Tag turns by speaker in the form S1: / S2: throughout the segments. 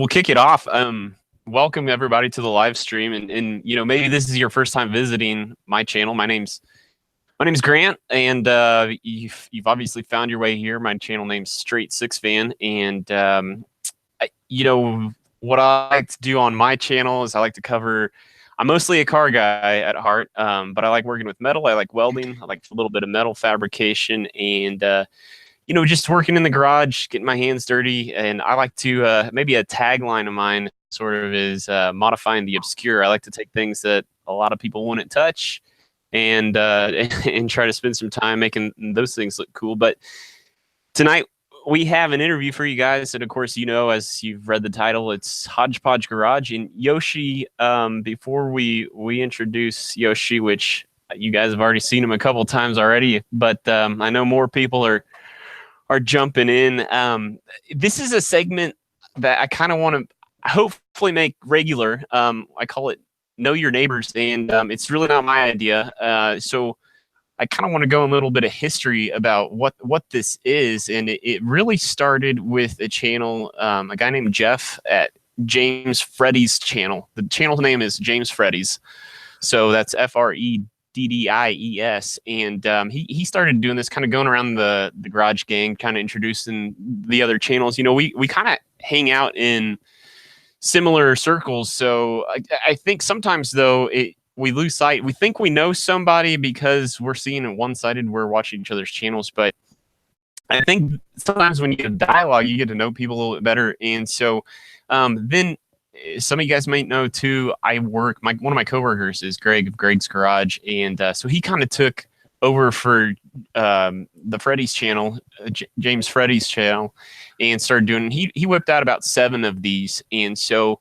S1: We'll kick it off. Welcome everybody to the live stream, and maybe this is your first time visiting my channel. My name's Grant, and you've obviously found your way here. My channel name's Straight Six Fan, and what I like to do on my channel is I like to cover. I'm mostly a car guy at heart, but I like working with metal. I like welding. I like a little bit of metal fabrication, and just working in the garage, getting my hands dirty. And I like to, maybe a tagline of mine sort of is modifying the obscure. I like to take things that a lot of people wouldn't touch and and try to spend some time making those things look cool. But tonight we have an interview for you guys. And of course, as you've read the title, it's Hodge Podge Garage. And Yoshi, before we introduce Yoshi, which you guys have already seen him a couple times already, but I know more people are jumping in. This is a segment that I kind of want to hopefully make regular. I call it Know Your Neighbors, and it's really not my idea. So I kind of want to go a little bit of history about what this is. And it really started with a channel, a guy named Jeff at James Freddy's channel. The channel's name is James Freddy's. So that's FREDDIES, and he started doing this, kind of going around the garage gang, kind of introducing the other channels. We kind of hang out in similar circles, so I think sometimes though we lose sight. We think we know somebody because we're seeing it one-sided. We're watching each other's channels, but I think sometimes when you get dialogue, you get to know people a little bit better. And so then some of you guys might know too, one of my coworkers is Greg of Greg's Garage, and so he kind of took over for the Freddy's channel, James Freddy's channel, and started doing. He whipped out about 7 of these, and so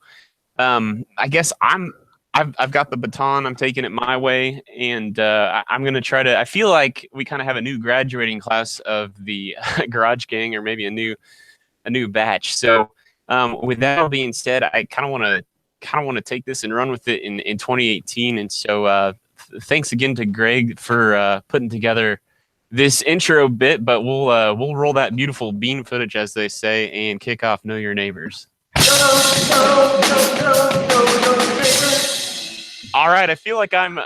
S1: I guess I've got the baton. I'm taking it my way, and I'm gonna try to. I feel like we kind of have a new graduating class of the Garage Gang, or maybe a new batch. So. With that all being said, I kind of want to take this and run with it in 2018. And so thanks again to Greg for putting together this intro bit. But we'll roll that beautiful bean footage, as they say, and kick off Know Your Neighbors. All right, I feel like I'm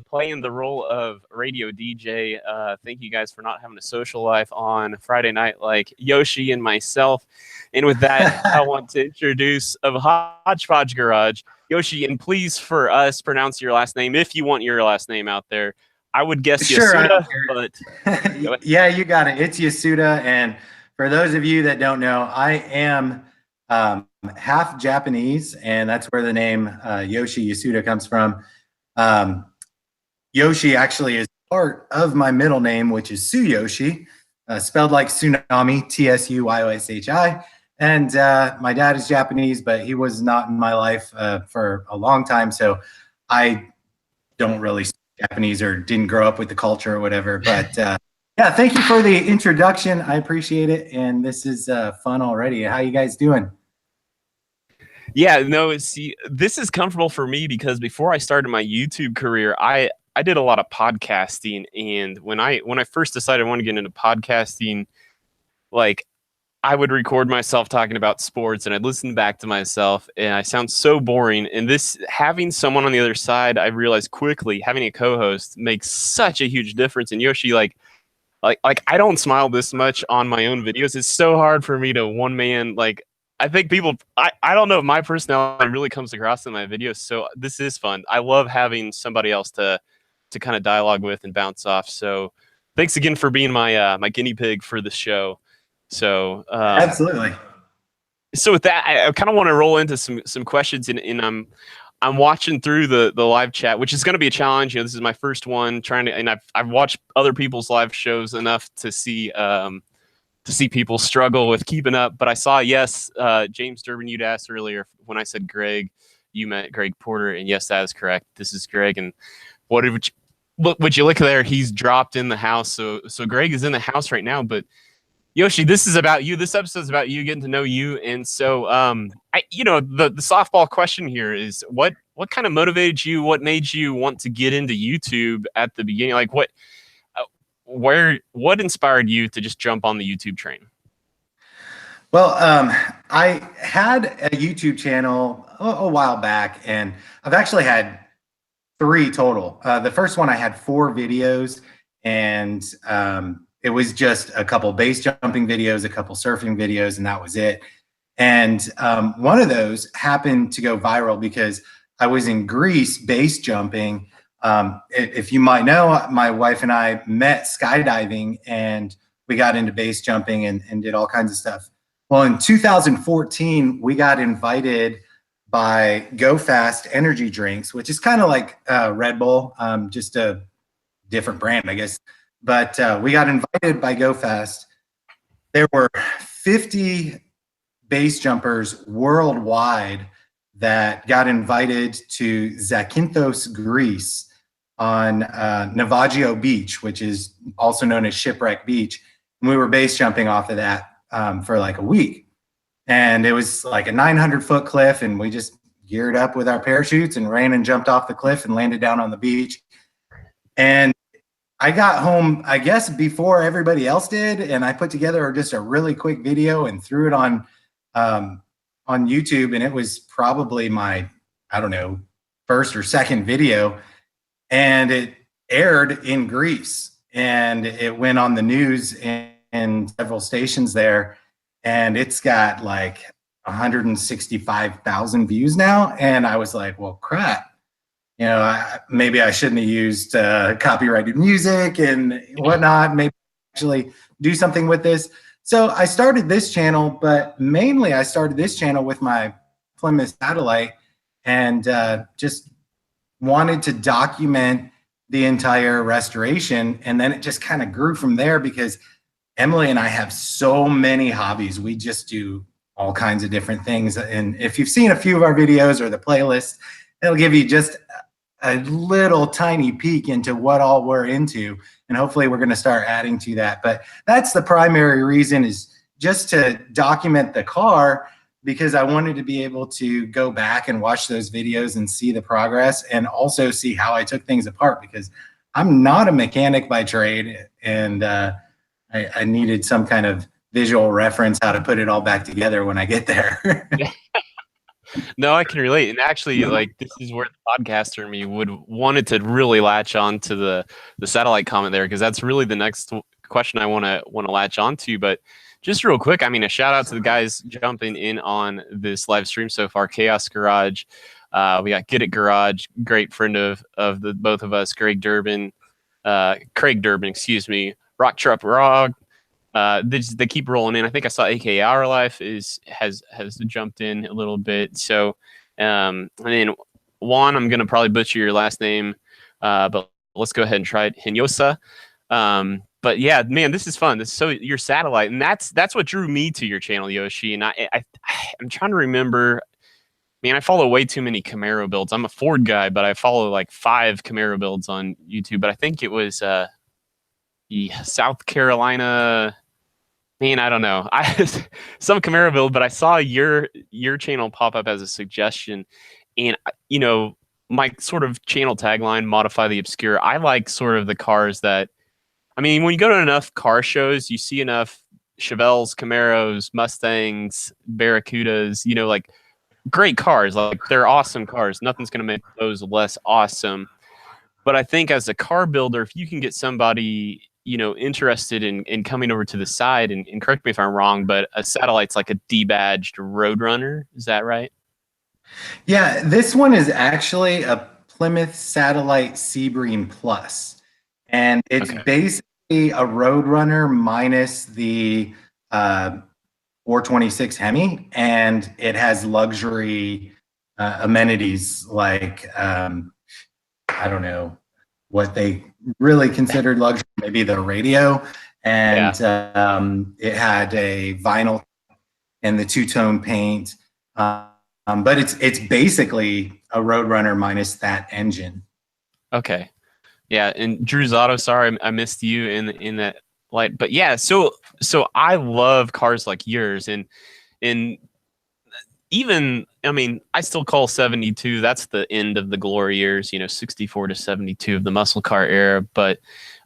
S1: playing the role of radio DJ. Thank you guys for not having a social life on Friday night like Yoshi and myself. And with that, I want to introduce of Hodge Podge Garage, Yoshi, and please for us pronounce your last name if you want your last name out there. I would guess
S2: sure,
S1: Yasuda, but
S2: yeah, you got it. It's Yasuda, and for those of you that don't know, I am half Japanese, and that's where the name Yoshi Yasuda comes from. Yoshi actually is part of my middle name, which is Tsuyoshi, spelled like tsunami, Tsuyoshi. And my dad is Japanese, but he was not in my life for a long time, so I don't really speak Japanese or didn't grow up with the culture or whatever. But yeah, thank you for the introduction. I appreciate it, and this is fun already. How you guys doing?
S1: Yeah, no, see, this is comfortable for me because before I started my YouTube career, I did a lot of podcasting, and when I first decided I wanted to get into podcasting, like I would record myself talking about sports, and I'd listen back to myself, and I sound so boring. And this, having someone on the other side, I realized quickly having a co-host makes such a huge difference. And Yoshi, like I don't smile this much on my own videos. It's so hard for me to one man. Like I think people, I don't know if my personality really comes across in my videos. So this is fun. I love having somebody else to kind of dialogue with and bounce off. So thanks again for being my my guinea pig for the show. So
S2: Absolutely.
S1: So with that, I kind of want to roll into some questions, and I'm watching through the live chat, which is going to be a challenge. This is my first one and I've watched other people's live shows enough to see people struggle with keeping up. But I saw, yes, James Durbin, you'd asked earlier when I said Greg, you meant Greg Porter, and yes, that is correct. This is Greg, and would you look there? He's dropped in the house, so Greg is in the house right now, but. Yoshi, this is about you. This episode is about you, getting to know you. And so, the softball question here is what kind of motivated you? What made you want to get into YouTube at the beginning? Like what inspired you to just jump on the YouTube train?
S2: Well, I had a YouTube channel a while back, and I've actually had three total. The first one I had four videos, and it was just a couple base jumping videos, a couple surfing videos, and that was it. And one of those happened to go viral because I was in Greece base jumping. If you might know, my wife and I met skydiving, and we got into base jumping and did all kinds of stuff. Well, in 2014, we got invited by Go Fast energy drinks, which is kind of like Red Bull, just a different brand, I guess. But we got invited by Go Fast. There were 50 base jumpers worldwide that got invited to Zakynthos, Greece, on Navajo Beach, which is also known as Shipwreck Beach. And we were base jumping off of that for like a week. And it was like a 900-foot cliff, and we just geared up with our parachutes and ran and jumped off the cliff and landed down on the beach. And I got home, I guess, before everybody else did, and I put together just a really quick video and threw it on YouTube, and it was probably my, I don't know, first or second video, and it aired in Greece, and it went on the news in several stations there, and it's got like 165,000 views now, and I was like, well, crap. Maybe I shouldn't have used copyrighted music and whatnot. Maybe actually do something with this. So I started this channel, but mainly I started this channel with my Plymouth satellite, and just wanted to document the entire restoration. And then it just kind of grew from there because Emily and I have so many hobbies. We just do all kinds of different things. And if you've seen a few of our videos or the playlist, it'll give you just a little tiny peek into what all we're into, and hopefully we're going to start adding to that. But that's the primary reason, is just to document the car, because I wanted to be able to go back and watch those videos and see the progress, and also see how I took things apart, because I'm not a mechanic by trade, and I needed some kind of visual reference how to put it all back together when I get there.
S1: No, I can relate. And actually, like, this is where the podcaster in me would wanted to really latch on to the satellite comment there, because that's really the next question I want to latch on to. But just real quick, I mean, a shout out to the guys jumping in on this live stream so far. Chaos Garage, we got Get It Garage, great friend of the both of us, Craig Durbin, excuse me, Rock Truck Rog. They keep rolling in. I think I saw AK Our Life has jumped in a little bit. So, and then Juan, I'm gonna probably butcher your last name, but let's go ahead and try it. Hinyosa. But yeah, man, this is fun. So your satellite, and that's what drew me to your channel, Yoshi. And I'm trying to remember. Man, I follow way too many Camaro builds. I'm a Ford guy, but I follow like 5 Camaro builds on YouTube. But I think it was South Carolina. Man, I don't know. Some Camaro build, but I saw your channel pop up as a suggestion, and my sort of channel tagline, modify the obscure. I like sort of the cars that, I mean, when you go to enough car shows, you see enough Chevelles, Camaros, Mustangs, Barracudas, like great cars. Like, they're awesome cars. Nothing's going to make those less awesome. But I think as a car builder, if you can get somebody interested in coming over to the side, and correct me if I'm wrong, but a satellite's like a debadged Roadrunner. Is that right?
S2: Yeah, this one is actually a Plymouth Satellite Sebring Plus, and it's basically a Roadrunner minus the 426 Hemi, and it has luxury amenities like I don't know what they really considered luxury, maybe the radio, and it had a vinyl and the two-tone paint, but it's basically a Roadrunner minus that engine.
S1: Okay, yeah. And Drew's Auto, sorry I missed you in that light, but yeah. So I love cars like yours, and even, I mean, I still call 72, that's the end of the glory years, 64 to 72 of the muscle car era. But,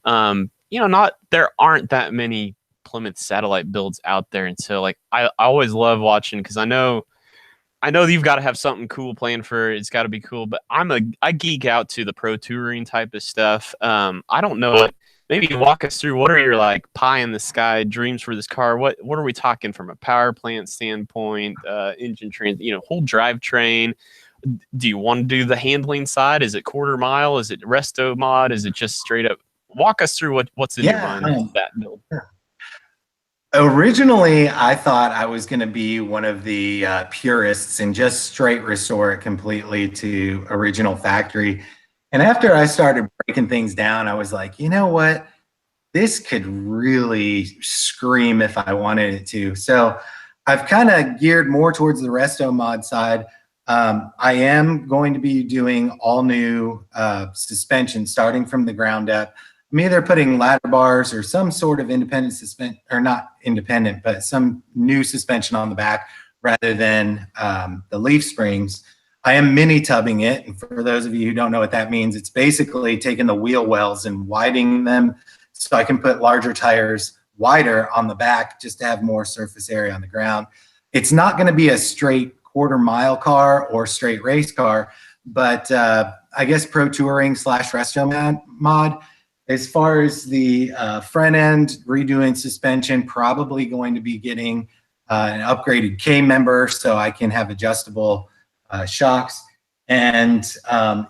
S1: there aren't that many Plymouth satellite builds out there. And so like I always love watching, because I know you've got to have something cool planned for it. It's got to be cool, but I geek out to the pro touring type of stuff. I don't know. Maybe walk us through, what are your like pie in the sky dreams for this car? What are we talking from a power plant standpoint, engine whole drivetrain? Do you want to do the handling side? Is it quarter mile? Is it resto mod? Is it just straight up? Walk us through what's in your mind with that build.
S2: Originally, I thought I was going to be one of the purists and just straight restore it completely to original factory. And after I started breaking things down, I was like, you know what? This could really scream if I wanted it to. So I've kind of geared more towards the resto mod side. I am going to be doing all new suspension starting from the ground up. I'm either putting ladder bars or some sort of independent suspension, or not independent, but some new suspension on the back rather than the leaf springs. I am mini tubbing it. And for those of you who don't know what that means, it's basically taking the wheel wells and widening them so I can put larger tires wider on the back just to have more surface area on the ground. It's not going to be a straight quarter mile car or straight race car, but I guess pro touring / resto mod. As far as the front end, redoing suspension, probably going to be getting an upgraded K member so I can have adjustable shocks. And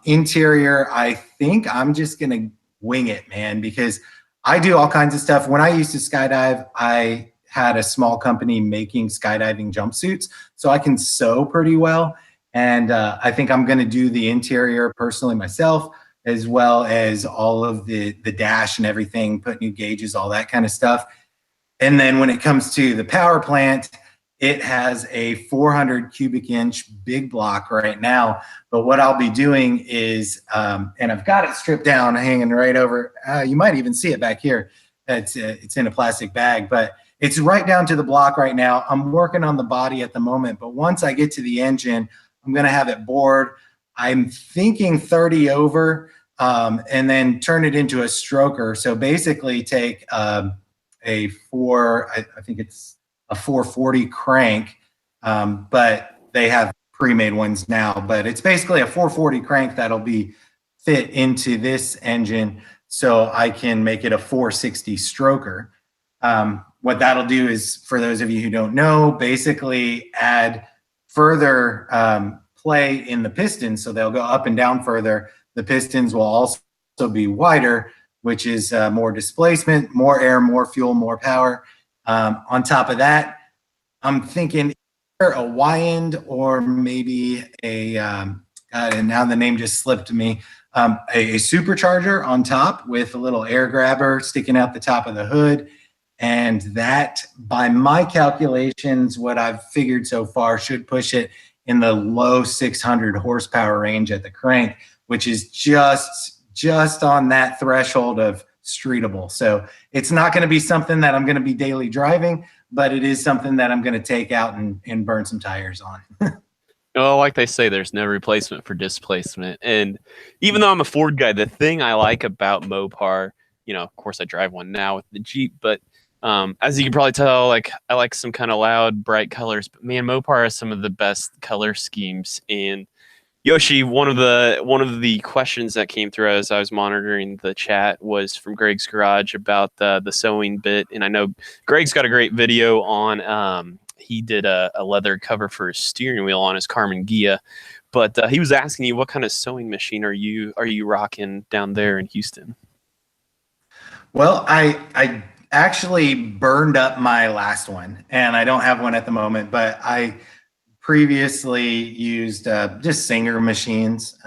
S2: interior, I think I'm just going to wing it, man, because I do all kinds of stuff. When I used to skydive, I had a small company making skydiving jumpsuits, so I can sew pretty well. And I think I'm going to do the interior personally myself, as well as all of the dash and everything, put new gauges, all that kind of stuff. And then when it comes to the power plant, it has a 400 cubic inch big block right now. But what I'll be doing is, and I've got it stripped down, hanging right over, you might even see it back here. It's in a plastic bag, but it's right down to the block right now. I'm working on the body at the moment, but once I get to the engine, I'm gonna have it bored. I'm thinking 30 over, and then turn it into a stroker. So basically take I think it's a 440 crank, but they have pre-made ones now. But it's basically a 440 crank that'll be fit into this engine, so I can make it a 460 stroker. What that'll do is, for those of you who don't know, basically add further play in the pistons, so they'll go up and down further. The pistons will also be wider, which is more displacement, more air, more fuel, more power. On top of that, I'm thinking either a Y-end or maybe a, and now the name just slipped me, a supercharger on top with a little air grabber sticking out the top of the hood. And that, by my calculations, what I've figured so far, should push it in the low 600 horsepower range at the crank, which is just on that threshold of streetable. So it's not going to be something that I'm going to be daily driving, but it is something that I'm going to take out and burn some tires on.
S1: Well, like they say, there's no replacement for displacement. And even though I'm a Ford guy, the thing I like about Mopar, of course I drive one now with the Jeep, but as you can probably tell, like I like some kind of loud, bright colors, but man, Mopar has some of the best color schemes. And Yoshi, one of the questions that came through as I was monitoring the chat was from Greg's Garage about the sewing bit. And I know Greg's got a great video on, he did a leather cover for his steering wheel on his Carmen Ghia, but he was asking you, what kind of sewing machine are you rocking down there in Houston?
S2: Well, I actually burned up my last one, and I don't have one at the moment, but I previously used just Singer machines,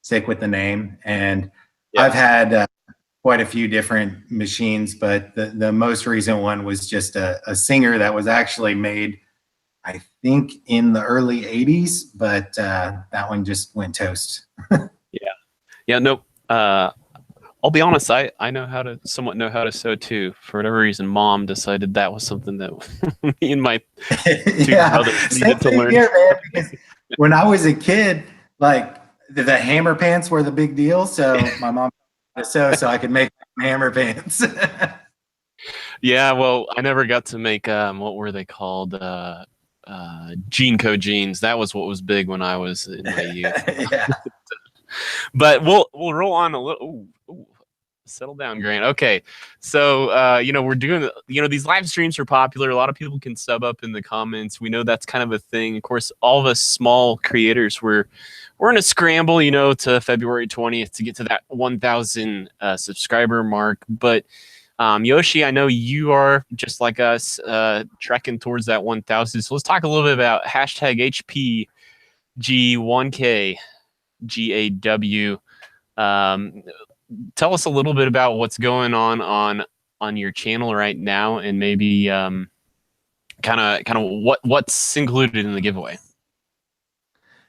S2: stick with the name. And yeah, I've had quite a few different machines, but the most recent one was just a Singer that was actually made, I think, in the early 80s, but that one just went toast.
S1: Yeah, nope. I'll be honest, I somewhat know how to sew too. For whatever reason, Mom decided that was something that me and my two brothers needed to learn.
S2: Here, man, because when I was a kid, like the hammer pants were the big deal. So my mom taught me to sew so I could make hammer pants.
S1: Yeah, well, I never got to make what were they called? Gene code jeans. That was what was big when I was in my youth.
S2: Yeah.
S1: But we'll roll on a little. Ooh, settle down, Grant. Okay, so we're doing. These live streams are popular. A lot of people can sub up in the comments. We know that's kind of a thing. Of course, all of us small creators, we're in a scramble, to February 20th to get to that 1,000 subscriber mark. But Yoshi, I know you are just like us, trekking towards that 1,000. So let's talk a little bit about hashtag HPG1K GAW. Um, Tell us a little bit about what's going on your channel right now, and maybe kind of what's included in the giveaway.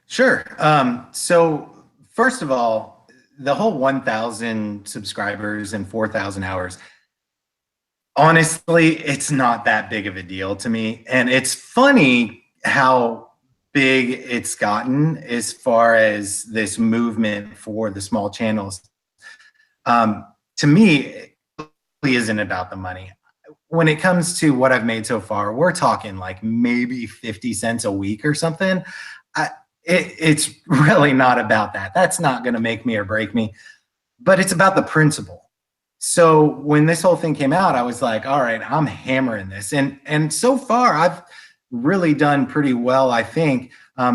S2: Sure. So first of all, the whole 1,000 subscribers and 4,000 hours, honestly, it's not that big of a deal to me. And it's funny how big it's gotten as far as this movement for the small channels. To me, it really isn't about the money. When it comes to what I've made so far, we're talking like maybe 50 cents a week or something. It's really not about that. That's not going to make me or break me, but it's about the principle. So when this whole thing came out, I was like, all right, I'm hammering this. And so far, I've really done pretty well, I think.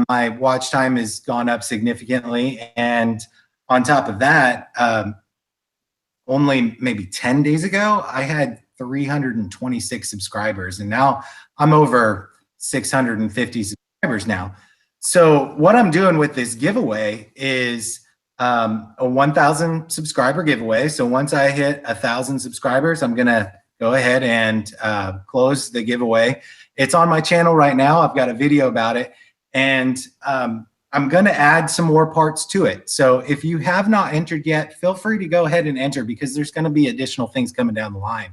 S2: My watch time has gone up significantly. And on top of that, only maybe 10 days ago, I had 326 subscribers. And now I'm over 650 subscribers now. So what I'm doing with this giveaway is a 1,000 subscriber giveaway. So once I hit 1,000 subscribers, I'm going to go ahead and close the giveaway. It's on my channel right now. I've got a video about it. And I'm going to add some more parts to it. So if you have not entered yet, feel free to go ahead and enter, because there's going to be additional things coming down the line.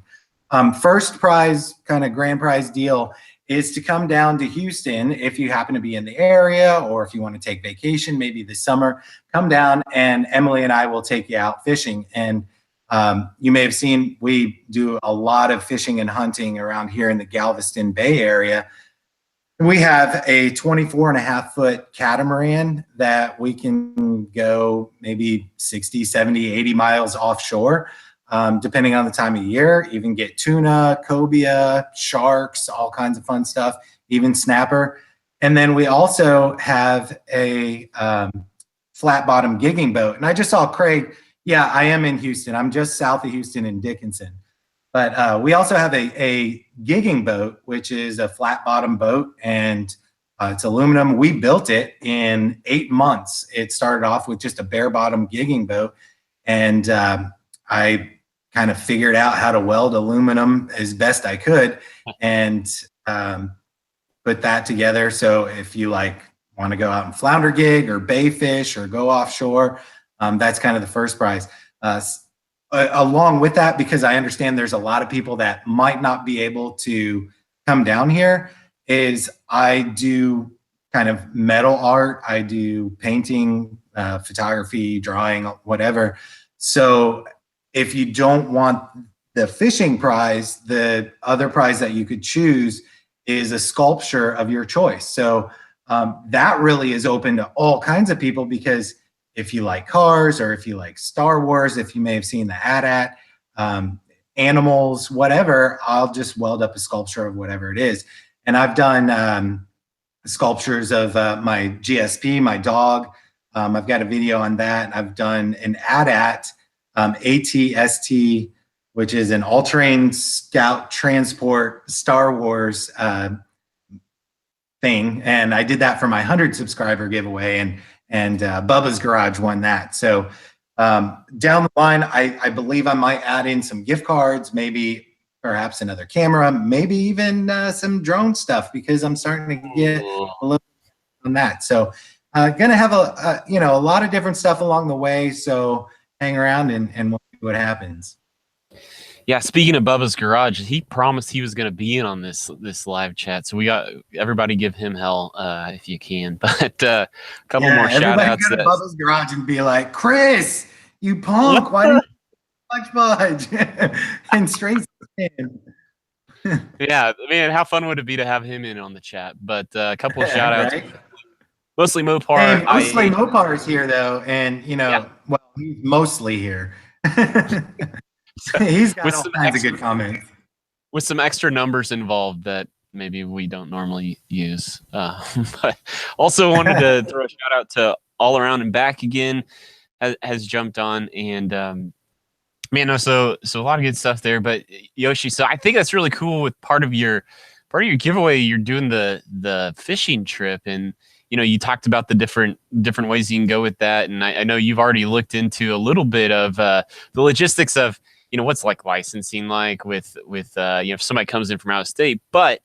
S2: First prize, kind of grand prize deal, is to come down to Houston if you happen to be in the area, or if you want to take vacation, maybe this summer, come down and Emily and I will take you out fishing. And you may have seen, we do a lot of fishing and hunting around here in the Galveston Bay area. We have a 24.5-foot catamaran that we can go maybe 60, 70, 80 miles offshore, depending on the time of year. Even get tuna, cobia, sharks, all kinds of fun stuff, even snapper. And then we also have a flat bottom gigging boat. And I just saw Craig. Yeah, I am in Houston. I'm just south of Houston in Dickinson. But we also have a gigging boat, which is a flat bottom boat, and it's aluminum. We built it in 8 months. It started off with just a bare bottom gigging boat. And I kind of figured out how to weld aluminum as best I could and put that together. So if you want to go out and flounder gig or bay fish or go offshore, that's kind of the first prize. Along with that, because I understand there's a lot of people that might not be able to come down here, is I do kind of metal art. I do painting, photography, drawing, whatever. So if you don't want the fishing prize, the other prize that you could choose is a sculpture of your choice. So that really is open to all kinds of people, because if you like cars, or if you like Star Wars, if you may have seen the AT-AT, animals, whatever, I'll just weld up a sculpture of whatever it is. And I've done sculptures of my GSP, my dog. I've got a video on that. I've done an AT-AT, ATST, which is an all-terrain scout transport Star Wars thing. And I did that for my 100 subscriber giveaway. And Bubba's Garage won that. So down the line, I believe I might add in some gift cards, maybe perhaps another camera, maybe even some drone stuff, because I'm starting to get a little on that. So gonna have a lot of different stuff along the way. So hang around and we'll see what happens.
S1: Yeah, speaking of Bubba's Garage, he promised he was going to be in on this live chat. So we got everybody give him hell if you can. But a couple more shout outs.
S2: Go to Bubba's Garage and be like, Chris, you punk, why didn't you Hodge Podge? And straight in.
S1: Yeah, man, how fun would it be to have him in on the chat? But a couple of shout outs,
S2: Right?
S1: mostly
S2: Hey,
S1: Mopar.
S2: mostly Mopar is here though, and
S1: Yeah,
S2: well, he's mostly here. He's got
S1: with
S2: all
S1: some
S2: kinds of good comments.
S1: extra numbers involved that maybe we don't normally use. But also wanted to throw a shout out to All Around and Back again has jumped on, and man, no, so a lot of good stuff there. But Yoshi, so I think that's really cool. With part of your giveaway, you're doing the fishing trip, and you talked about the different ways you can go with that. And I know you've already looked into a little bit of the logistics of what's like licensing like with if somebody comes in from out of state, but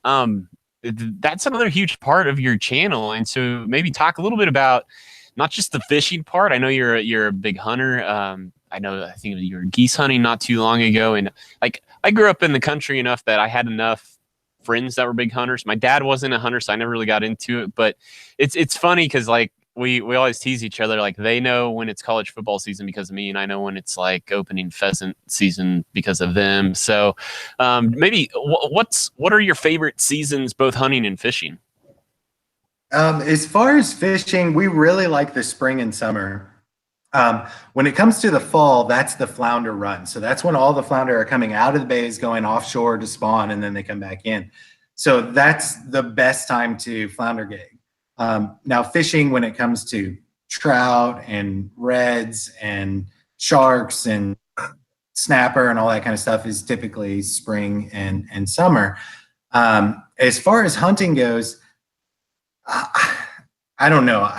S1: um that's another huge part of your channel. And so maybe talk a little bit about not just the fishing part. I know you're a big hunter. I think you were geese hunting not too long ago, and like I grew up in the country enough that I had enough friends that were big hunters. My dad wasn't a hunter, so I never really got into it. But it's funny because like we always tease each other, like they know when it's college football season because of me, and I know when it's like opening pheasant season because of them. So maybe what are your favorite seasons, both hunting and fishing?
S2: As far as fishing, we really like the spring and summer. When it comes to the fall, that's the flounder run. So that's when all the flounder are coming out of the bays, going offshore to spawn, and then they come back in. So that's the best time to flounder gig. Now, fishing, when it comes to trout and reds and sharks and snapper and all that kind of stuff, is typically spring and summer. As far as hunting goes, I don't know.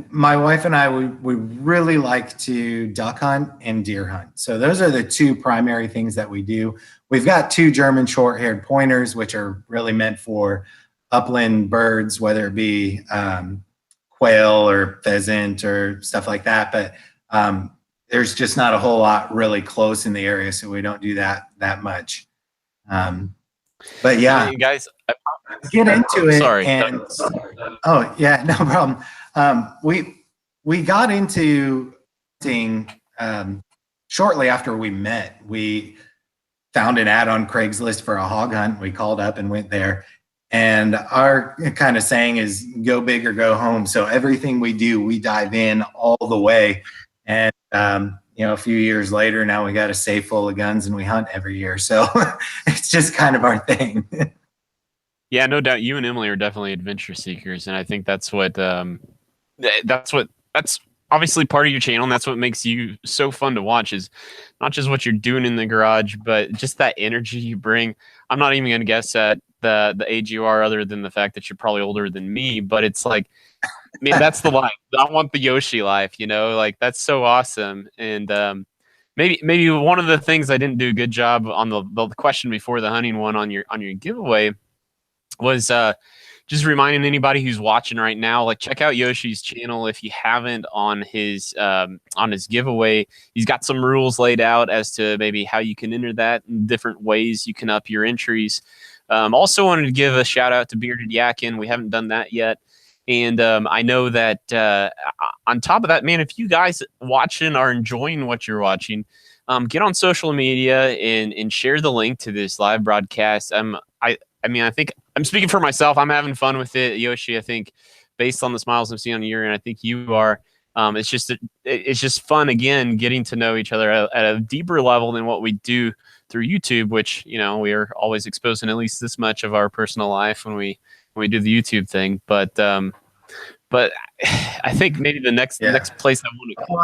S2: My wife and I, we really like to duck hunt and deer hunt. So those are the two primary things that we do. We've got two German short-haired pointers, which are really meant for upland birds, whether it be quail or pheasant or stuff like that. But there's just not a whole lot really close in the area, so we don't do that much. But yeah,
S1: Guys,
S2: get into it.
S1: sorry.
S2: And oh yeah, no problem. We got into hunting shortly after we met. We found an ad on Craigslist for a hog hunt. We called up and went there. And our kind of saying is go big or go home. So everything we do, we dive in all the way. And a few years later, now we got a safe full of guns and we hunt every year. So it's just kind of our thing.
S1: Yeah, no doubt. You and Emily are definitely adventure seekers, and I think that's obviously part of your channel, and that's what makes you so fun to watch. Is not just what you're doing in the garage, but just that energy you bring. I'm not even going to guess at the age you are, other than the fact that you're probably older than me. But it's like, man, that's the life. I want the Yoshi life. Like that's so awesome. And maybe one of the things I didn't do a good job on the question before the hunting one on your giveaway was just reminding anybody who's watching right now, like check out Yoshi's channel if you haven't on his giveaway. He's got some rules laid out as to maybe how you can enter that and different ways you can up your entries. Also wanted to give a shout out to Bearded Yakin. We haven't done that yet. And I know that on top of that, man, if you guys watching are enjoying what you're watching, get on social media and share the link to this live broadcast. I mean, I think I'm speaking for myself. I'm having fun with it, Yoshi. I think based on the smiles I'm seeing on your end, I think you are. It's just fun again, getting to know each other at a deeper level than what we do through YouTube, which we are always exposing at least this much of our personal life when we do the YouTube thing. But I think maybe the next place I want to go.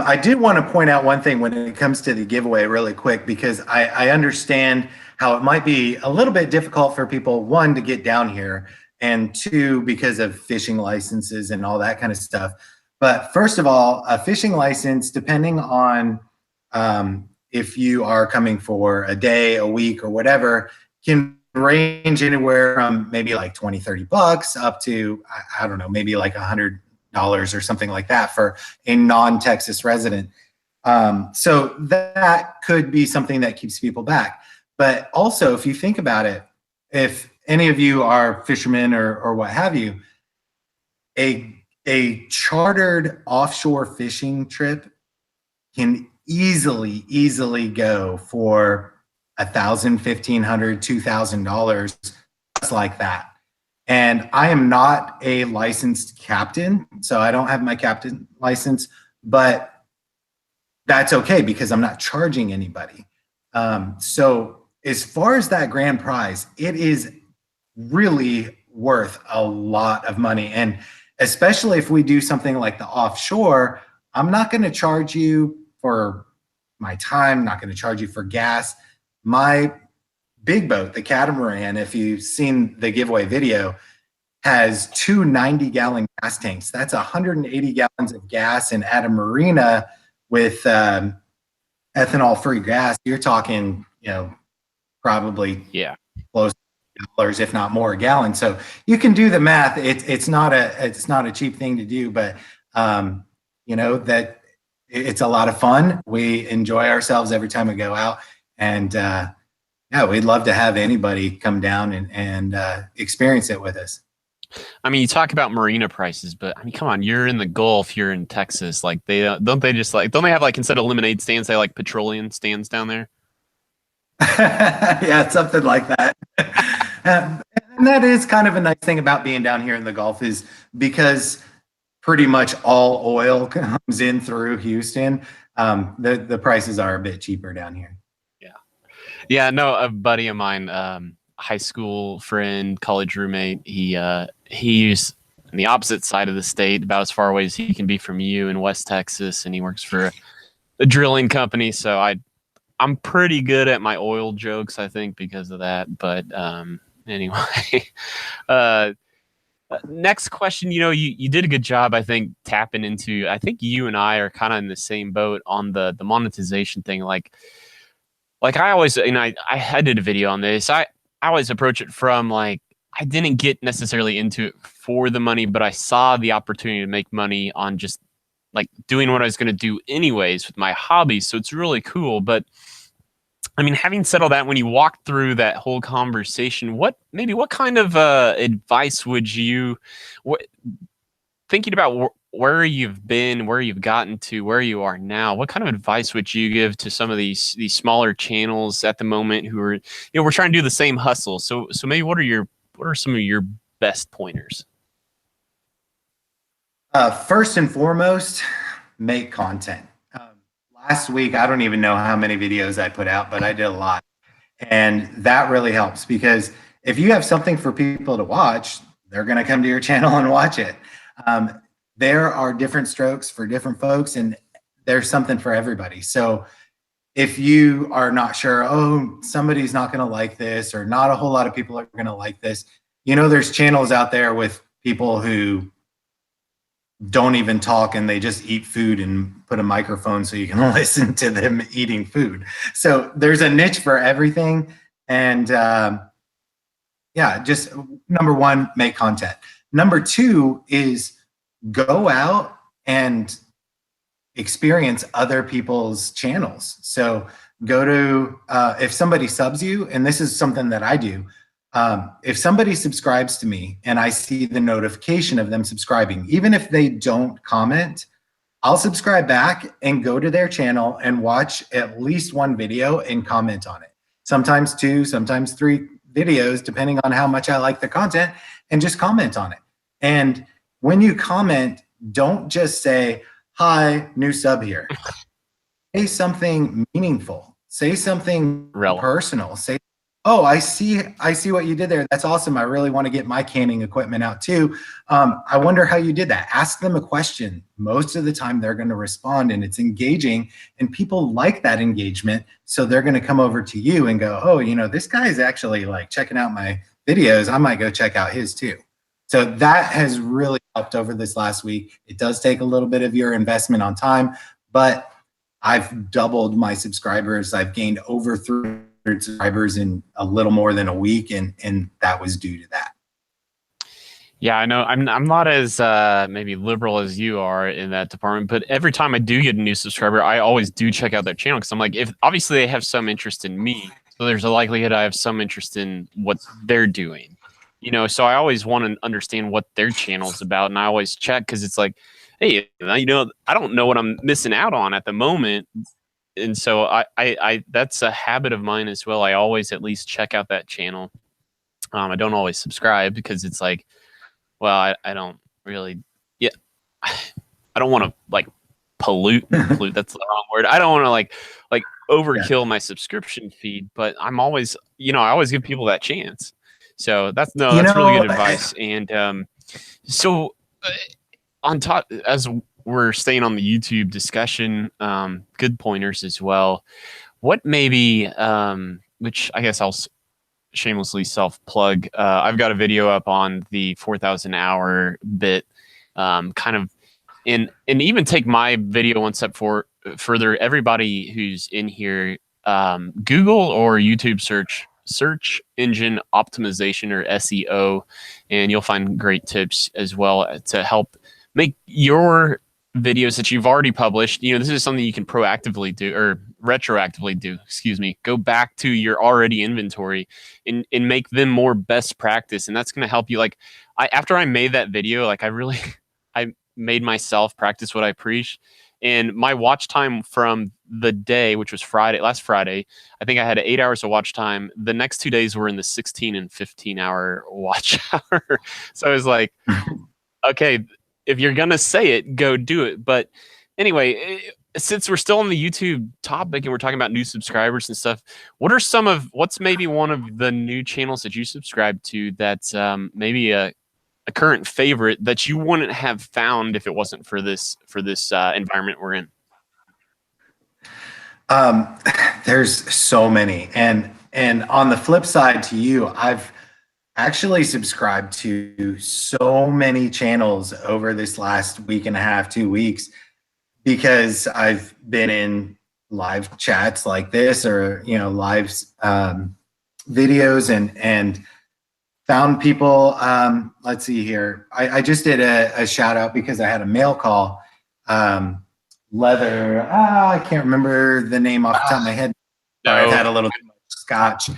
S2: I did want to point out one thing when it comes to the giveaway really quick, because I understand how it might be a little bit difficult for people, one, to get down here, and two, because of fishing licenses and all that kind of stuff. But first of all, a fishing license, depending on if you are coming for a day, a week, or whatever, can range anywhere from maybe like 20, 30 bucks up to, I don't know, maybe like $100 or something like that for a non-Texas resident. So that could be something that keeps people back. But also, if you think about it, if any of you are fishermen or what have you, a chartered offshore fishing trip can easily go for $1,000, $1,500, $2,000, just like that. And I am not a licensed captain, so I don't have my captain license, but that's okay because I'm not charging anybody. So as far as that grand prize, it is really worth a lot of money. And especially if we do something like the offshore, I'm not going to charge you for my time, not going to charge you for gas. My big boat, the catamaran, if you've seen the giveaway video, has two 90-gallon gas tanks. That's 180 gallons of gas. And at a marina with ethanol-free gas, you're talking, probably close to dollars, if not more, a gallon. So you can do the math. It's not a cheap thing to do, but that it's a lot of fun. We enjoy ourselves every time we go out, and we'd love to have anybody come down and experience it with us.
S1: I mean, you talk about marina prices, but I mean, come on, you're in the Gulf, you're in Texas. Like, don't they have like, instead of lemonade stands, they like petroleum stands down there?
S2: Yeah, something like that. And that is kind of a nice thing about being down here in the Gulf, is because pretty much all oil comes in through Houston. The prices are a bit cheaper down here.
S1: Yeah. No, a buddy of mine, high school friend, college roommate, he's on the opposite side of the state, about as far away as he can be from you in West Texas, and he works for a drilling company. So I'm pretty good at my oil jokes, I think, because of that. But anyway, next question. You did a good job, I think, tapping into. I think you and I are kind of in the same boat on the monetization thing. Like I always, I did a video on this. I always approach it from like, I didn't get necessarily into it for the money, but I saw the opportunity to make money on just like doing what I was going to do anyways with my hobbies. So it's really cool. But I mean, having said all that, when you walked through that whole conversation, what kind of advice would you, thinking about where you've been, where you've gotten to, where you are now, what kind of advice would you give to some of these smaller channels at the moment who are, we're trying to do the same hustle? So maybe what are some of your best pointers?
S2: First and foremost, make content. Last week, I don't even know how many videos I put out, but I did a lot. And that really helps, because if you have something for people to watch, they're going to come to your channel and watch it. There are different strokes for different folks, and there's something for everybody. So if you are not sure, somebody's not going to like this, or not a whole lot of people are going to like this, there's channels out there with people who don't even talk, and they just eat food and put a microphone so you can listen to them eating food. So there's a niche for everything. And just number one, make content. Number two is go out and experience other people's channels. So go to, if somebody subs you, and this is something that I do, if somebody subscribes to me and I see the notification of them subscribing, even if they don't comment, I'll subscribe back and go to their channel and watch at least one video and comment on it. Sometimes two, sometimes three videos, depending on how much I like the content, and just comment on it. And when you comment, don't just say, "Hi, new sub here." Say something meaningful. Say something personal. Say, I see what you did there. That's awesome. I really want to get my canning equipment out too. I wonder how you did that. Ask them a question. Most of the time they're going to respond, and it's engaging, and people like that engagement. So they're going to come over to you and go, this guy is actually like checking out my videos. I might go check out his too. So that has really helped over this last week. It does take a little bit of your investment on time, but I've doubled my subscribers. I've gained over 300 subscribers in a little more than a week, and that was due to that.
S1: Yeah, I know. I'm not as maybe liberal as you are in that department, but every time I do get a new subscriber, I always do check out their channel, because I'm like, if obviously they have some interest in me, so there's a likelihood I have some interest in what they're doing. So I always want to understand what their channel's about, and I always check, because it's like, hey, I don't know what I'm missing out on at the moment, and so I that's a habit of mine as well. I always at least check out that channel. I don't always subscribe because it's like, well, I don't really, yeah, I don't want to like pollute. That's the wrong word. I don't want to like overkill my subscription feed, but I'm always, I always give people that chance. So that's really good advice. And so on top, as we're staying on the YouTube discussion, good pointers as well. What maybe, which I guess I'll shamelessly self plug. I've got a video up on the 4,000 hour bit, kind of, and even take my video one step further. Everybody who's in here, Google or YouTube search engine optimization or SEO, and you'll find great tips as well to help make your videos that you've already published. This is something you can proactively do or retroactively do, go back to your already inventory and make them more best practice. And that's going to help you. Like after I made that video, like I made myself practice what I preach. And my watch time from the day, which was last Friday, I think I had 8 hours of watch time. The next 2 days were in the 16 and 15 hour watch hour. So I was like, okay, if you're going to say it, go do it. But anyway, since we're still on the YouTube topic and we're talking about new subscribers and stuff, what's maybe one of the new channels that you subscribe to that's maybe a current favorite that you wouldn't have found if it wasn't for this environment we're in?
S2: There's so many. And on the flip side to you, I've actually subscribed to so many channels over this last week and a half, 2 weeks, because I've been in live chats like this or, live videos and found people. Let's see here. I just did a shout out because I had a mail call. Leather. I can't remember the name off the top of my head. No. I've had a little too much scotch.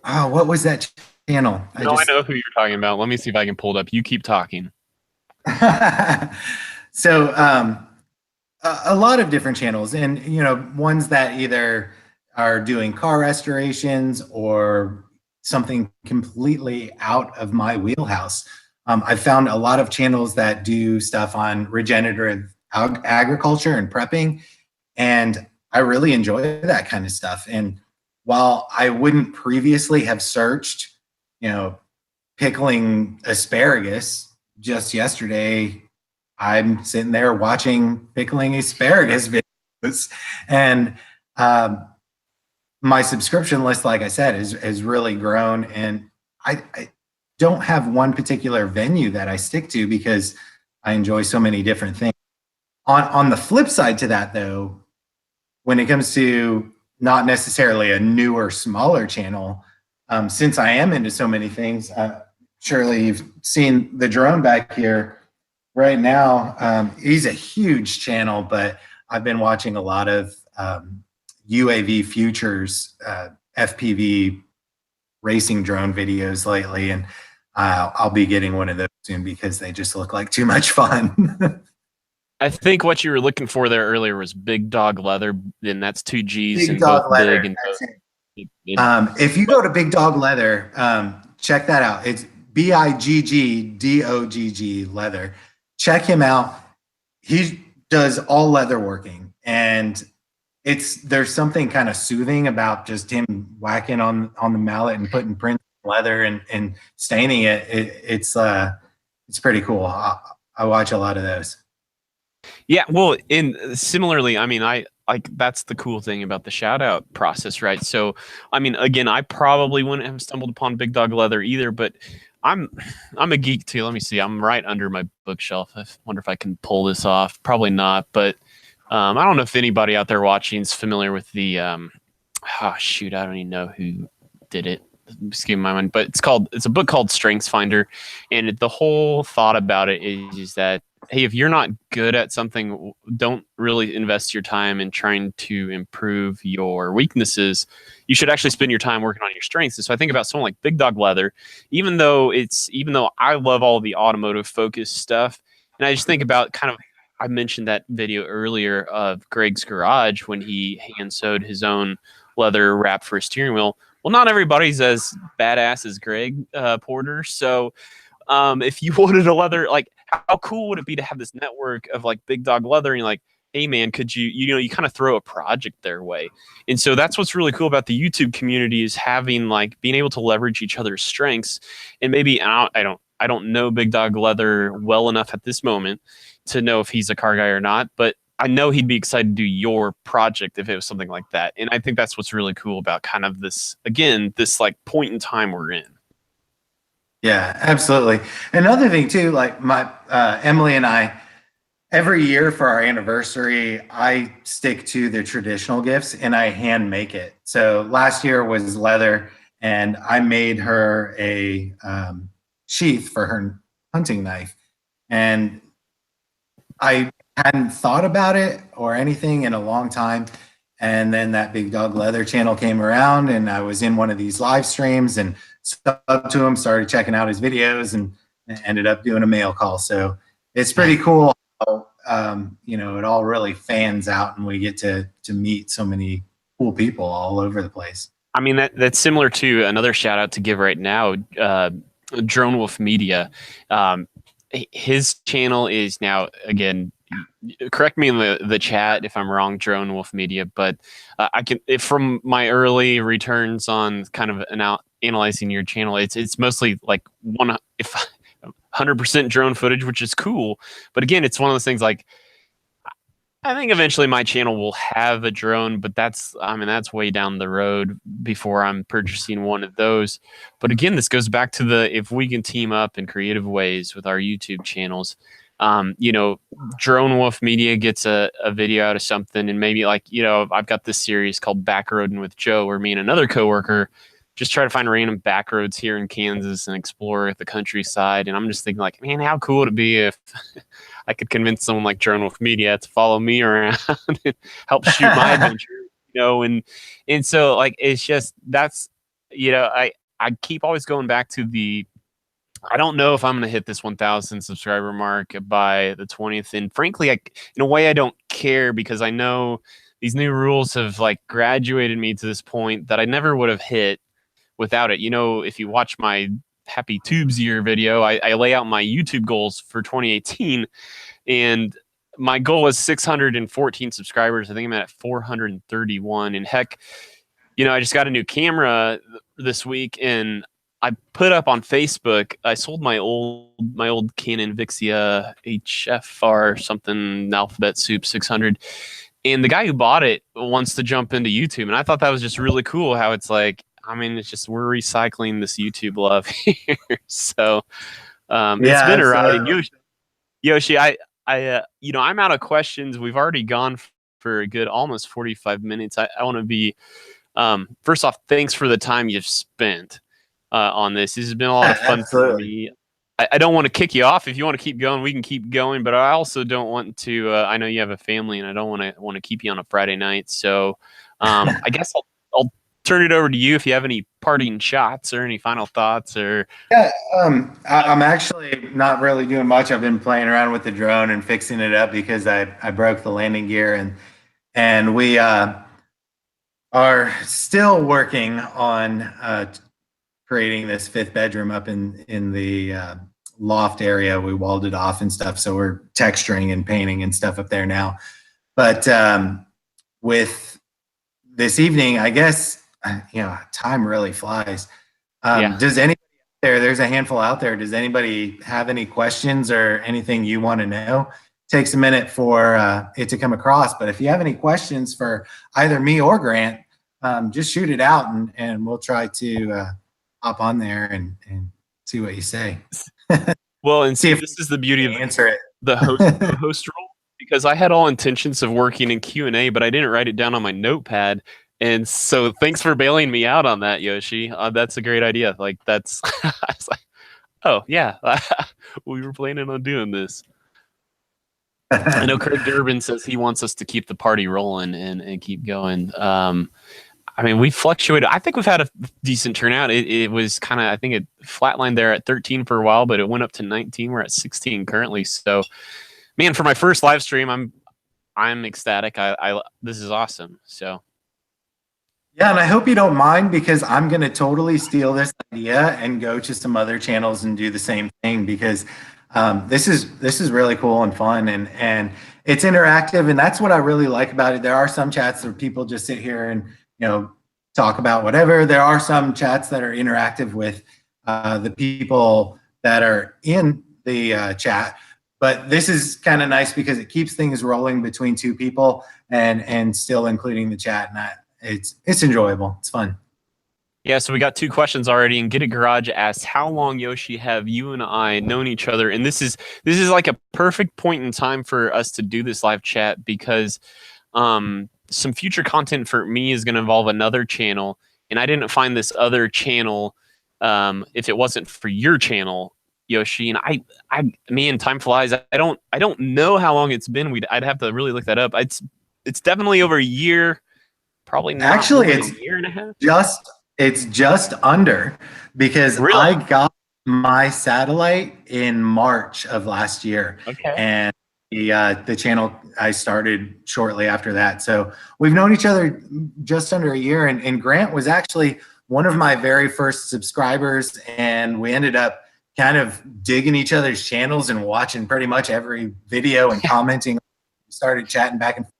S2: What was that channel?
S1: I know who you're talking about. Let me see if I can pull it up. You keep talking.
S2: So a lot of different channels, and ones that either are doing car restorations or something completely out of my wheelhouse. I've found a lot of channels that do stuff on regenerative agriculture and prepping, and I really enjoy that kind of stuff. And while I wouldn't previously have searched, pickling asparagus, just yesterday, I'm sitting there watching pickling asparagus videos, and my subscription list, like I said, has really grown. And I don't have one particular venue that I stick to because I enjoy so many different things. On the flip side to that, though, when it comes to not necessarily a newer, smaller channel, since I am into so many things, surely you've seen the drone back here right now. He's a huge channel, but I've been watching a lot of UAV futures, FPV racing drone videos lately, and I'll be getting one of those soon because they just look like too much fun.
S1: I think what you were looking for there earlier was Big Dog Leather, and that's 2 G's.
S2: Big Dog Leather. Big if you go to Big Dog Leather, check that out. It's BIGGDOGG Leather. Check him out. He does all leather working, and there's something kind of soothing about just him whacking on the mallet and putting prints on leather and staining it. It's pretty cool. I watch a lot of those.
S1: Yeah, well, and similarly, I mean, I like that's the cool thing about the shout out process, right? So, I mean, again, I probably wouldn't have stumbled upon Big Dog Leather either, but I'm a geek too. Let me see. I'm right under my bookshelf. I wonder if I can pull this off. Probably not, but I don't know if anybody out there watching is familiar with the I don't even know who did it. Excuse my mind, but it's a book called Strengths Finder, and the whole thought about it is that, hey, if you're not good at something, don't really invest your time in trying to improve your weaknesses. You should actually spend your time working on your strengths. And so I think about someone like Big Dog Leather, even though I love all the automotive focused stuff, and I just think about kind of I mentioned that video earlier of Greg's garage when he hand sewed his own leather wrap for a steering wheel. Well, not everybody's as badass as Greg Porter. So if you wanted a leather, like how cool would it be to have this network of like Big Dog Leather, and you're like, hey man, could you kind of throw a project their way? And so that's what's really cool about the YouTube community, is having like being able to leverage each other's strengths. And maybe I don't know Big Dog Leather well enough at this moment to know if he's a car guy or not, but I know he'd be excited to do your project if it was something like that. And I think that's what's really cool about kind of this, again, this like point in time we're in.
S2: Yeah, absolutely. Another thing too, like my Emily and I, every year for our anniversary, I stick to the traditional gifts and I hand make it. So last year was leather, and I made her a sheath for her hunting knife. And I hadn't thought about it or anything in a long time. And then that Big Dog Leather channel came around, and I was in one of these live streams and subbed to him, started checking out his videos, and ended up doing a mail call. So it's pretty cool how, it all really fans out, and we get to meet so many cool people all over the place.
S1: I mean, that's similar to another shout out to give right now, Drone Wolf Media. His channel is now, again, correct me in the chat if I'm wrong, Drone Wolf Media, but I can, from my early returns on kind of analyzing your channel, it's mostly like 100% drone footage, which is cool. But again, it's one of those things like, I think eventually my channel will have a drone, but that's way down the road before I'm purchasing one of those. But again, this goes back to if we can team up in creative ways with our YouTube channels, Drone Wolf Media gets a video out of something, and maybe like, I've got this series called Backroading with Joe, where me and another coworker just try to find random back roads here in Kansas and explore the countryside. And I'm just thinking like, man, how cool would it be if I could convince someone like Drone Wolf Media to follow me around and help shoot my adventure, and so like, it's just, that's, I keep always going back to I don't know if I'm going to hit this 1,000 subscriber mark by the 20th. And frankly, in a way, I don't care, because I know these new rules have like graduated me to this point that I never would have hit without it. If you watch my Happy Tubes Year video, I lay out my YouTube goals for 2018, and my goal was 614 subscribers. I think I'm at 431. And heck, I just got a new camera this week, and I put up on Facebook, I sold my old Canon Vixia HFR something alphabet soup 600. And the guy who bought it wants to jump into YouTube. And I thought that was just really cool how it's like, it's just, we're recycling this YouTube love here. So it's been a ride. Yoshi, I'm out of questions. We've already gone for a good almost 45 minutes. I want to be, first off, thanks for the time you've spent on this. This has been a lot of fun for me. I don't want to kick you off. If you want to keep going, we can keep going. But I also don't want to. I know you have a family, and I don't want to keep you on a Friday night. So I guess I'll turn it over to you if you have any parting shots or any final thoughts. Or
S2: yeah, I'm actually not really doing much. I've been playing around with the drone and fixing it up because I broke the landing gear, and we are still working on creating this 5th bedroom up in the loft area. We walled it off and stuff, so we're texturing and painting and stuff up there now. But with this evening, I guess, time really flies. Does anybody out there, there's a handful out there, does anybody have any questions or anything you want to know? It takes a minute for it to come across, but if you have any questions for either me or Grant, just shoot it out, and we'll try to hop on there and see what you say.
S1: Well, and see if this is the beauty of the host role, because I had all intentions of working in Q&A, but I didn't write it down on my notepad. And so thanks for bailing me out on that, Yoshi. That's a great idea. Like, that's, I was like, oh yeah, we were planning on doing this. I know Craig Durbin says he wants us to keep the party rolling and keep going. We fluctuated. I think we've had a decent turnout. It was kind of, I think it flatlined there at 13 for a while, but it went up to 19. We're at 16 currently. So, man, for my first live stream, I'm ecstatic. I this is awesome. So
S2: Yeah, and I hope you don't mind because I'm going to totally steal this idea and go to some other channels and do the same thing because this is really cool and fun and it's interactive and that's what I really like about it. There are some chats where people just sit here and talk about whatever. There are some chats that are interactive with the people that are in the chat. But this is kind of nice because it keeps things rolling between two people and still including the chat. And it's enjoyable. It's fun.
S1: yeah, so we got 2 questions already. And Get a Garage asks, "How long, Yoshi, have you and I known each other?" And this is like a perfect point in time for us to do this live chat because some future content for me is going to involve another channel, and I didn't find this other channel if it wasn't for your channel, Yoshi. And man, time flies. I don't know how long it's been. I'd have to really look that up. It's definitely over a year. Probably not.
S2: Actually,
S1: more
S2: it's
S1: than a year and a half.
S2: it's just under because
S1: Really?
S2: I got my satellite in March of last year.
S1: Okay.
S2: And the channel I started shortly after that. So we've known each other just under a year. And Grant was actually one of my very first subscribers. And we ended up kind of digging each other's channels and watching pretty much every video and commenting. We started chatting back and forth.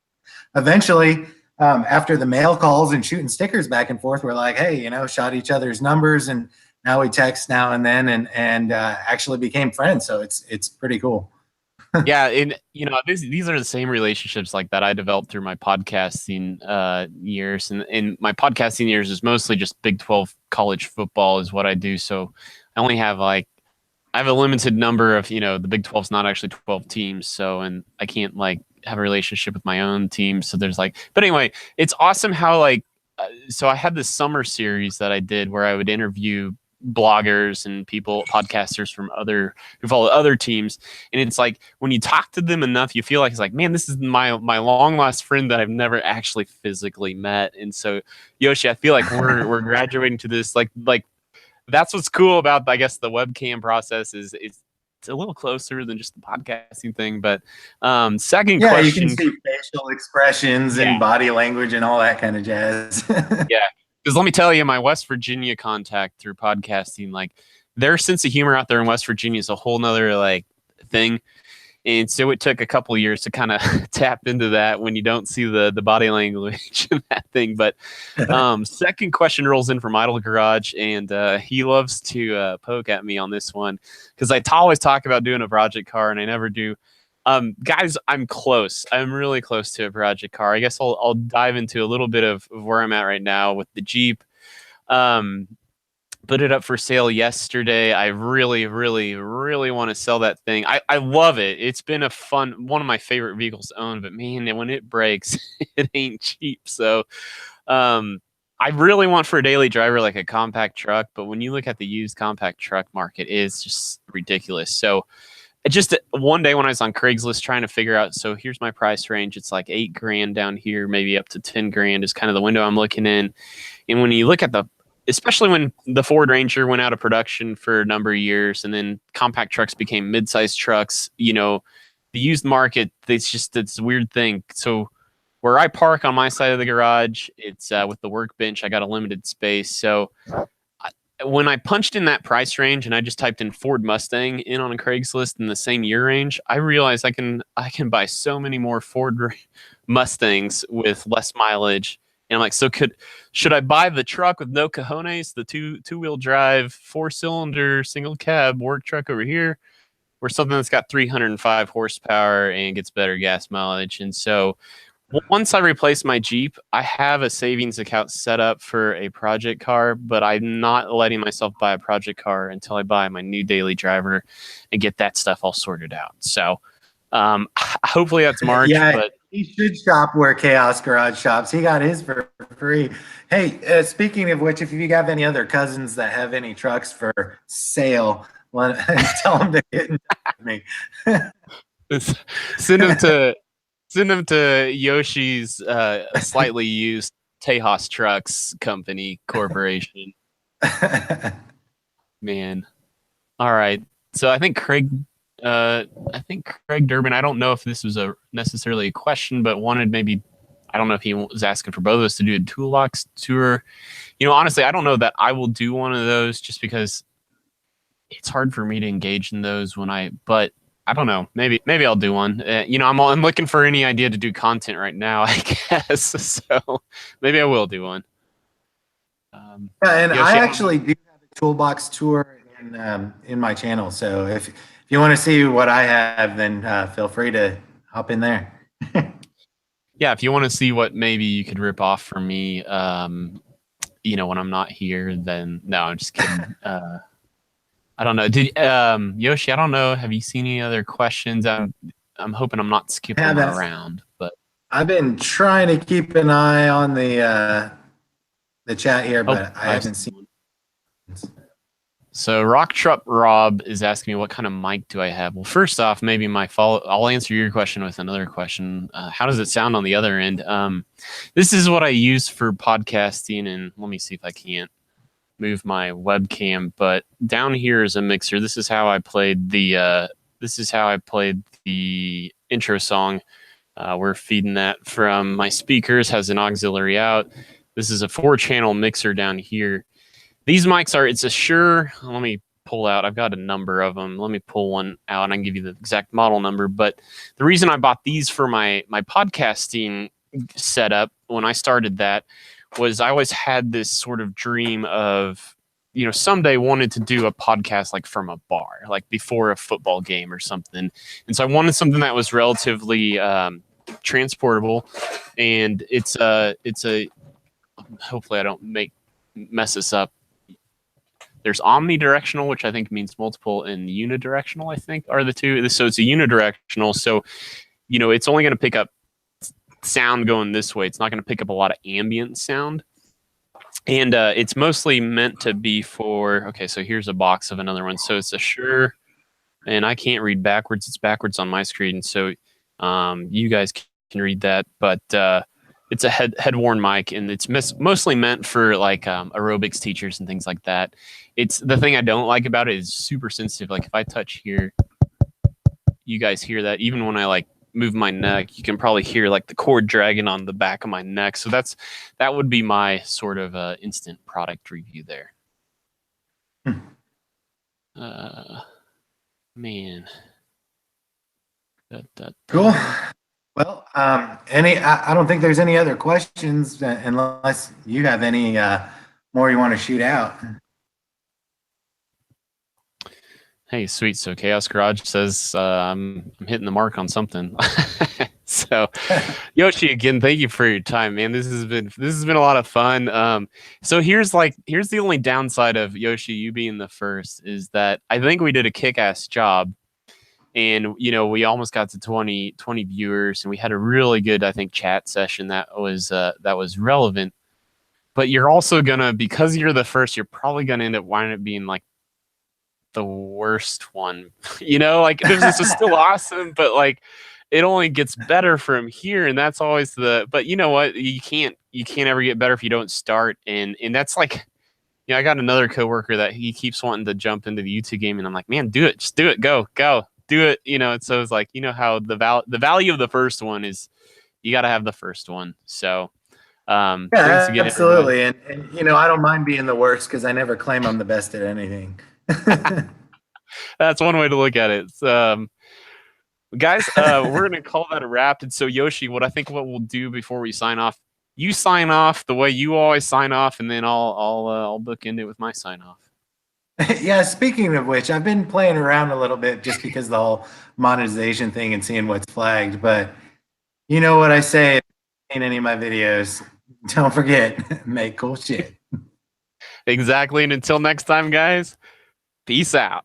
S2: Eventually, after the mail calls and shooting stickers back and forth, we're like, hey, shot each other's numbers, and now we text now and then, and actually became friends. So it's pretty cool.
S1: Yeah, and these are the same relationships like that I developed through my podcasting years, and my podcasting years is mostly just Big 12 college football is what I do. So I only have I have a limited number of the Big 12's not actually 12 teams, so and I can't have a relationship with my own team. So there's but anyway, it's awesome how so I had this summer series that I did where I would interview bloggers and podcasters who follow other teams, and it's when you talk to them enough, you feel like it's man, this is my long lost friend that I've never actually physically met. And so Yoshi, I feel like we're graduating to this that's what's cool about I guess the webcam process is it's a little closer than just the podcasting thing. But second question,
S2: you can see facial expressions and body language and all that kind of jazz.
S1: Yeah, because let me tell you, my West Virginia contact through podcasting, their sense of humor out there in West Virginia is a whole nother thing. And so it took a couple of years to kind of tap into that when you don't see the body language and that thing. But second question rolls in from Idle Garage, and he loves to poke at me on this one because I always talk about doing a project car, and I never do. Guys, I'm close. I'm really close to a project car. I guess I'll dive into a little bit of where I'm at right now with the Jeep. Put it up for sale yesterday. I really, really, really want to sell that thing. I love it. It's been one of my favorite vehicles to own, but man, when it breaks, it ain't cheap. So I really want for a daily driver a compact truck, but when you look at the used compact truck market, it's just ridiculous. So just one day when I was on Craigslist trying to figure out, so here's my price range. It's $8,000 down here, maybe up to $10,000 is kind of the window I'm looking in. And when you look at especially when the Ford Ranger went out of production for a number of years and then compact trucks became mid-sized trucks, the used market, it's a weird thing. So where I park on my side of the garage, it's with the workbench, I got a limited space. So when I punched in that price range and I just typed in Ford Mustang in on a Craigslist in the same year range, I realized I can buy so many more Ford Mustangs with less mileage. And I'm so should I buy the truck with no cojones, the two-wheel drive, 4-cylinder, single cab work truck over here, or something that's got 305 horsepower and gets better gas mileage? And so once I replace my Jeep, I have a savings account set up for a project car, but I'm not letting myself buy a project car until I buy my new daily driver and get that stuff all sorted out. So hopefully that's March.
S2: Yeah,
S1: but
S2: he should shop where Chaos Garage shops. He got his for free. Hey, speaking of which, if you have any other cousins that have any trucks for sale, tell them to get in touch with me.
S1: Send them to Yoshi's slightly used Tejas Trucks Company Corporation. Man. All right. So I think Craig I think Craig Durbin, I don't know if this was necessarily a question, but wanted maybe, I don't know if he was asking for both of us to do a toolbox tour. Honestly, I don't know that I will do one of those just because it's hard for me to engage in those but I don't know. Maybe I'll do one. I'm looking for any idea to do content right now, I guess. So maybe I will do one.
S2: Yeah, and
S1: Yoshi,
S2: I actually do have a toolbox tour in my channel. So if you want to see what I have, then feel free to hop in there.
S1: yeah, if you want to see what maybe you could rip off from me, when I'm not here, then no, I'm just kidding. I don't know. Did Yoshi? I don't know. Have you seen any other questions? I'm hoping I'm not skipping around, but
S2: I've been trying to keep an eye on the chat here, but I haven't seen.
S1: So Rock Truck Rob is asking me what kind of mic do I have? Well, first off, maybe I'll answer your question with another question. How does it sound on the other end? This is what I use for podcasting, and let me see if I can't move my webcam. But down here is a mixer. This is how I played the intro song. We're feeding that from my speakers. Has an auxiliary out. This is a 4-channel mixer down here. These mics it's a Shure. Let me pull out. I've got a number of them. Let me pull one out and I can give you the exact model number. But the reason I bought these for my podcasting setup when I started that was I always had this sort of dream of, someday wanted to do a podcast like from a bar, like before a football game or something. And so I wanted something that was relatively transportable, and it's a hopefully I don't mess this up. There's omnidirectional, which I think means multiple, and unidirectional, I think, are the two. So it's a unidirectional. So, it's only going to pick up sound going this way. It's not going to pick up a lot of ambient sound. And it's mostly meant to be for, okay, so here's a box of another one. So it's a Shure, and I can't read backwards. It's backwards on my screen. So you guys can read that. But it's a head-worn mic, and it's mostly meant for like aerobics teachers and things like that. It's the thing I don't like about it is super sensitive. Like if I touch here, you guys hear that. Even when I like move my neck, you can probably hear like the cord dragging on the back of my neck. So that would be my sort of instant product review there. Man.
S2: Cool. Well, I don't think there's any other questions unless you have any more you want to shoot out.
S1: Hey, sweet. So Chaos Garage says I'm hitting the mark on something. So Yoshi, again, thank you for your time, man. This has been a lot of fun. So here's the only downside of Yoshi, you being the first, is that I think we did a kick-ass job. And, we almost got to 20 viewers, and we had a really good, I think, chat session that was relevant. But you're also because you're the first, you're probably gonna end up winding up being like the worst one. Like this is still awesome, but like it only gets better from here, and that's always but you know what? You can't ever get better if you don't start, and that's like, I got another coworker that he keeps wanting to jump into the YouTube game, and I'm like, man, do it, just do it, go. Do it, And so it's like, how the value of the first one is, you got to have the first one. So,
S2: yeah, absolutely. And I don't mind being the worst because I never claim I'm the best at anything.
S1: That's one way to look at it. Guys, we're going to call that a wrap. And so Yoshi, what we'll do before we sign off, you sign off the way you always sign off, and then I'll bookend it with my sign off.
S2: Yeah, speaking of which, I've been playing around a little bit just because of the whole monetization thing and seeing what's flagged. But you know what I say in any of my videos, don't forget, make cool shit.
S1: Exactly. And until next time, guys, peace out.